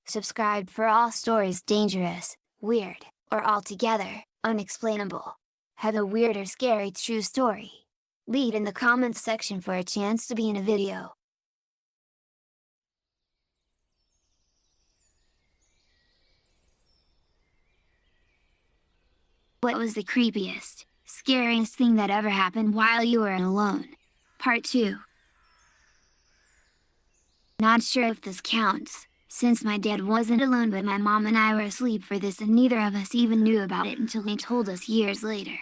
Subscribe for all stories dangerous, weird, or altogether unexplainable. Have a weird or scary true story? Leave in the comments section for a chance to be in a video. What was the creepiest, scariest thing that ever happened while you were alone? Part 2. Not sure if this counts, since my dad wasn't alone but my mom and I were asleep for this and neither of us even knew about it until he told us years later.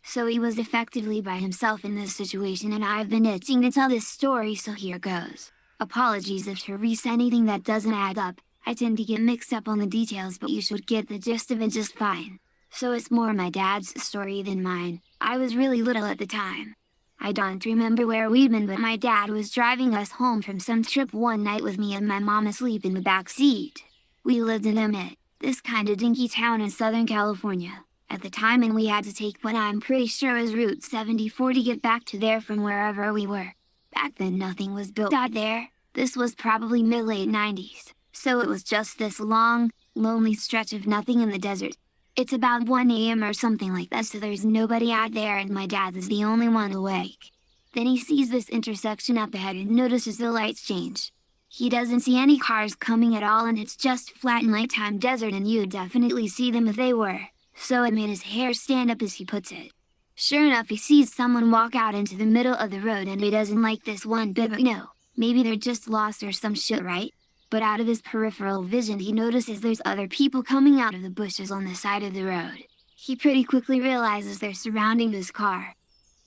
So he was effectively by himself in this situation and I've been itching to tell this story, so here goes. Apologies if Therese anything that doesn't add up, I tend to get mixed up on the details but you should get the gist of it just fine. So it's more my dad's story than mine. I was really little at the time. I don't remember where we'd been but my dad was driving us home from some trip one night with me and my mom asleep in the back seat. We lived in Emmett, this kinda dinky town in Southern California, at the time, and we had to take what I'm pretty sure was Route 74 to get back to there from wherever we were. Back then nothing was built out there, this was probably mid-late 90s, so it was just this long, lonely stretch of nothing in the desert. It's about 1 AM or something like that, so there's nobody out there and my dad is the only one awake. Then he sees this intersection up ahead and notices the lights change. He doesn't see any cars coming at all and it's just flat nighttime desert and you'd definitely see them if they were, so it made his hair stand up as he puts it. Sure enough, he sees someone walk out into the middle of the road and he doesn't like this one bit, but no, maybe they're just lost or some shit, right? But out of his peripheral vision he notices there's other people coming out of the bushes on the side of the road. He pretty quickly realizes they're surrounding this car.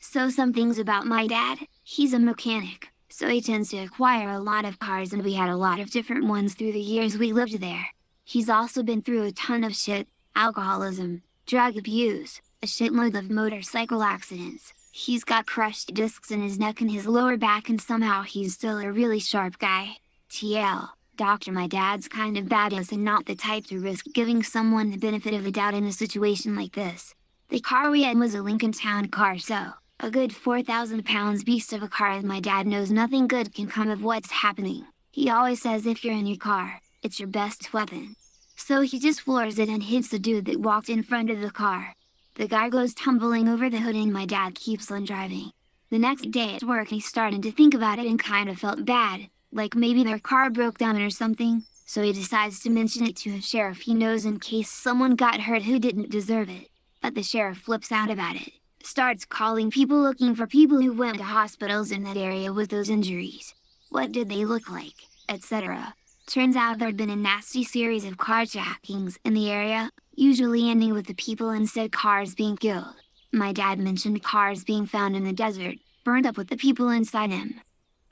So some things about my dad: he's a mechanic, so he tends to acquire a lot of cars and we had a lot of different ones through the years we lived there. He's also been through a ton of shit: alcoholism, drug abuse, a shitload of motorcycle accidents. He's got crushed discs in his neck and his lower back and somehow he's still a really sharp guy. TL. Doctor, my dad's kind of badass and not the type to risk giving someone the benefit of the doubt in a situation like this. The car we had was a Lincoln Town car, so a good 4,000 pounds beast of a car, and my dad knows nothing good can come of what's happening. He always says if you're in your car, it's your best weapon. So he just floors it and hits the dude that walked in front of the car. The guy goes tumbling over the hood and my dad keeps on driving. The next day at work he's starting to think about it and kind of felt bad, like maybe their car broke down or something, so he decides to mention it to a sheriff he knows in case someone got hurt who didn't deserve it. But the sheriff flips out about it, starts calling people looking for people who went to hospitals in that area with those injuries. What did they look like, etc. Turns out there'd been a nasty series of carjackings in the area, usually ending with the people in said cars being killed. My dad mentioned cars being found in the desert, burned up with the people inside them.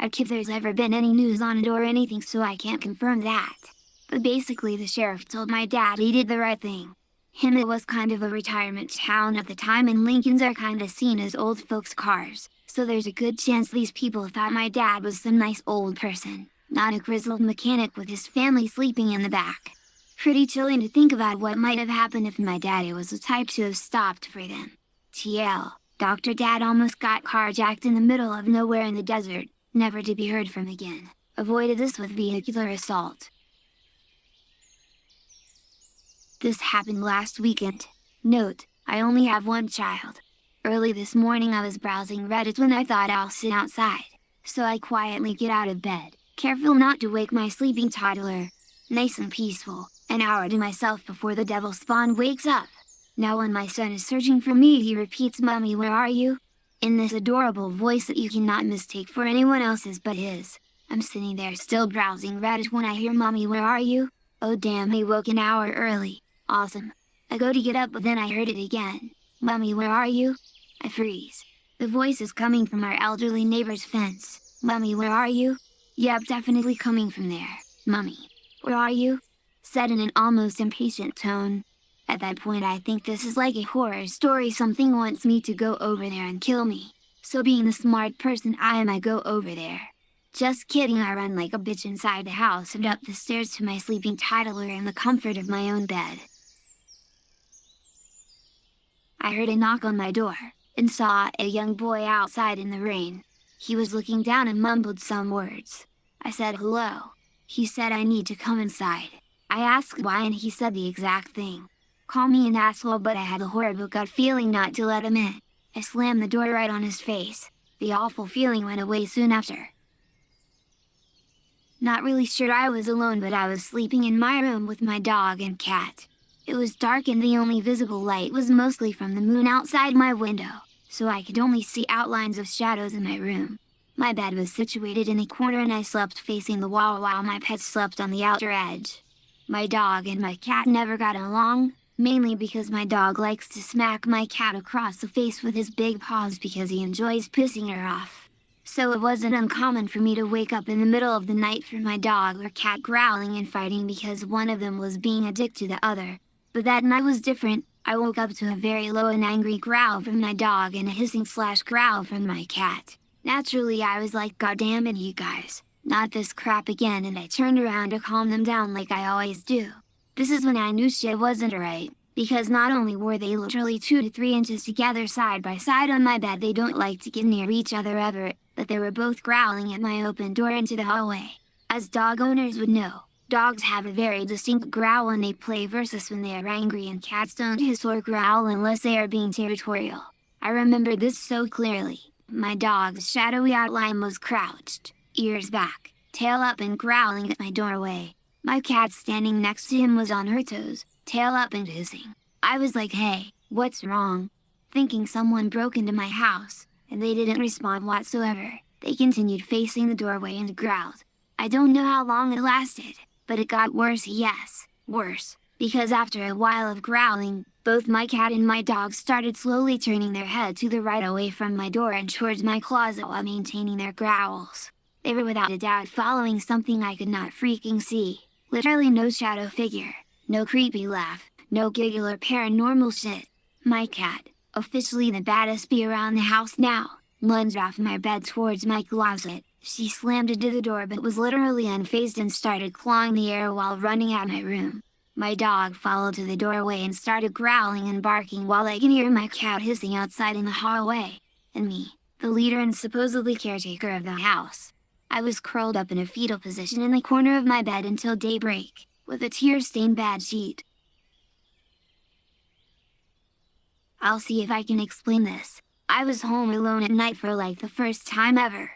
I doubt if there's ever been any news on it or anything, so I can't confirm that. But basically the sheriff told my dad he did the right thing. It was kind of a retirement town at the time and Lincolns are kinda seen as old folks' cars, so there's a good chance these people thought my dad was some nice old person, not a grizzled mechanic with his family sleeping in the back. Pretty chilling to think about what might have happened if my daddy was the type to have stopped for them. TL. Dr. Dad almost got carjacked in the middle of nowhere in the desert, never to be heard from again. Avoided this with vehicular assault. This happened last weekend. Note, I only have one child. Early this morning I was browsing Reddit when I thought I'll sit outside. So I quietly get out of bed, careful not to wake my sleeping toddler. Nice and peaceful, an hour to myself before the devil spawn wakes up. Now when my son is searching for me he repeats, "Mommy, where are you?" in this adorable voice that you cannot mistake for anyone else's but his. I'm sitting there still browsing Reddit when I hear, "Mommy, where are you?" Oh damn, he woke an hour early. Awesome. I go to get up but then I heard it again. "Mommy, where are you?" I freeze. The voice is coming from our elderly neighbor's fence. "Mommy, where are you?" Yep, definitely coming from there. "Mommy, where are you?" said in an almost impatient tone. At that point I think this is like a horror story, something wants me to go over there and kill me. So being the smart person I am, I go over there. Just kidding, I run like a bitch inside the house and up the stairs to my sleeping toddler in the comfort of my own bed. I heard a knock on my door, and saw a young boy outside in the rain. He was looking down and mumbled some words. I said hello. He said I need to come inside. I asked why and he said the exact thing. Call me an asshole, but I had a horrible gut feeling not to let him in. I slammed the door right on his face. The awful feeling went away soon after. Not really sure I was alone, but I was sleeping in my room with my dog and cat. It was dark and the only visible light was mostly from the moon outside my window, so I could only see outlines of shadows in my room. My bed was situated in a corner and I slept facing the wall while my pet slept on the outer edge. My dog and my cat never got along, mainly because my dog likes to smack my cat across the face with his big paws because he enjoys pissing her off. So it wasn't uncommon for me to wake up in the middle of the night from my dog or cat growling and fighting because one of them was being a dick to the other. But that night was different. I woke up to a very low and angry growl from my dog and a hissing/growl from my cat. Naturally I was like, God damn it, you guys, not this crap again, and I turned around to calm them down like I always do. This is when I knew shit wasn't right, because not only were they literally 2 to 3 inches together side by side on my bed, they don't like to get near each other ever, but they were both growling at my open door into the hallway. As dog owners would know, dogs have a very distinct growl when they play versus when they are angry, and cats don't hiss or growl unless they are being territorial. I remember this so clearly. My dog's shadowy outline was crouched, ears back, tail up and growling at my doorway. My cat standing next to him was on her toes, tail up and hissing. I was like, hey, what's wrong? Thinking someone broke into my house, and they didn't respond whatsoever. They continued facing the doorway and growled. I don't know how long it lasted, but it got worse, yes, worse, because after a while of growling, both my cat and my dog started slowly turning their head to the right away from my door and towards my closet while maintaining their growls. They were without a doubt following something I could not freaking see. Literally no shadow figure, no creepy laugh, no giggle or paranormal shit. My cat, officially the baddest bee around the house now, lunged off my bed towards my closet. She slammed into the door but was literally unfazed and started clawing the air while running out my room. My dog followed to the doorway and started growling and barking while I could hear my cat hissing outside in the hallway. And me, the leader and supposedly caretaker of the house, I was curled up in a fetal position in the corner of my bed until daybreak, with a tear-stained bed sheet. I'll see if I can explain this. I was home alone at night for like the first time ever.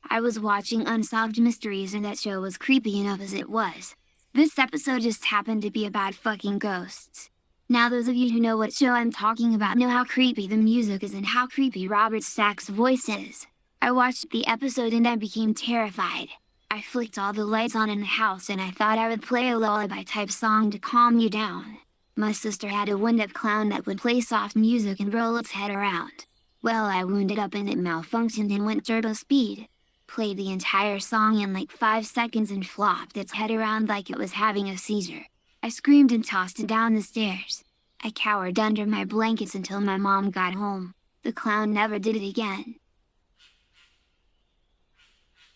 I was watching Unsolved Mysteries and that show was creepy enough as it was. This episode just happened to be about fucking ghosts. Now those of you who know what show I'm talking about know how creepy the music is and how creepy Robert Stack's voice is. I watched the episode and I became terrified. I flicked all the lights on in the house and I thought I would play a lullaby type song to calm you down. My sister had a wind-up clown that would play soft music and roll its head around. Well, I wound it up and it malfunctioned and went turbo speed. Played the entire song in like 5 seconds and flopped its head around like it was having a seizure. I screamed and tossed it down the stairs. I cowered under my blankets until my mom got home. The clown never did it again.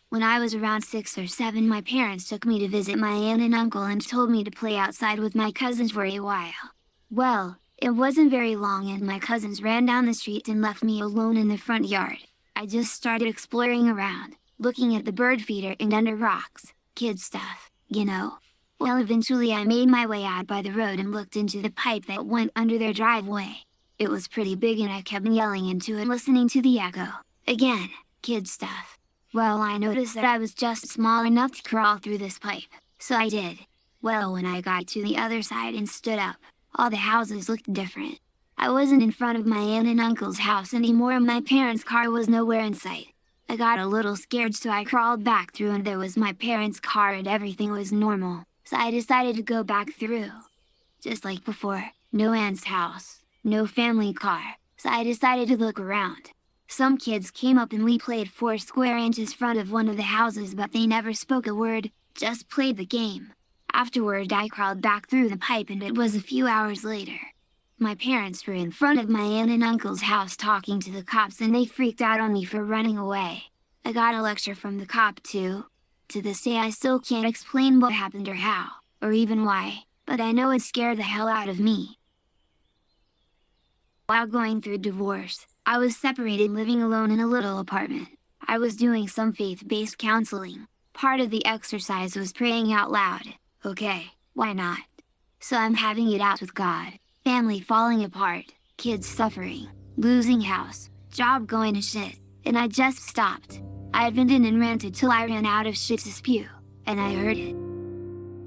When I was around 6 or 7, my parents took me to visit my aunt and uncle and told me to play outside with my cousins for a while. Well, it wasn't very long and my cousins ran down the street and left me alone in the front yard. I just started exploring around, looking at the bird feeder and under rocks, kid stuff, you know. Well, eventually I made my way out by the road and looked into the pipe that went under their driveway. It was pretty big and I kept yelling into it, listening to the echo. Again, kid stuff. Well, I noticed that I was just small enough to crawl through this pipe, so I did. Well, when I got to the other side and stood up, all the houses looked different. I wasn't in front of my aunt and uncle's house anymore and my parents' car was nowhere in sight. I got a little scared so I crawled back through and there was my parents' car and everything was normal, so I decided to go back through. Just like before, no aunt's house, no family car, so I decided to look around. Some kids came up and we played 4 square inches front of one of the houses but they never spoke a word, just played the game. Afterward I crawled back through the pipe and it was a few hours later. My parents were in front of my aunt and uncle's house talking to the cops and they freaked out on me for running away. I got a lecture from the cop too. To this day I still can't explain what happened or how, or even why, but I know it scared the hell out of me. While going through divorce, I was separated living alone in a little apartment. I was doing some faith-based counseling. Part of the exercise was praying out loud. Okay, Why not? So I'm having it out with God. Family falling apart, kids suffering, losing house, job going to shit, and I just stopped. I had vented and ranted till I ran out of shit to spew, and I heard it.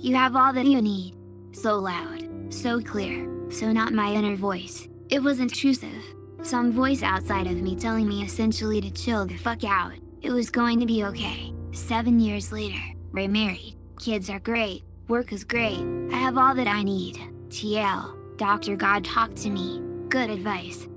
You have all that you need. So loud, so clear, so not my inner voice. It was intrusive. Some voice outside of me telling me essentially to chill the fuck out. It was going to be okay. 7 years later, we're married. Kids are great. Work is great. I have all that I need. TL, Dr. God talked to me. Good advice.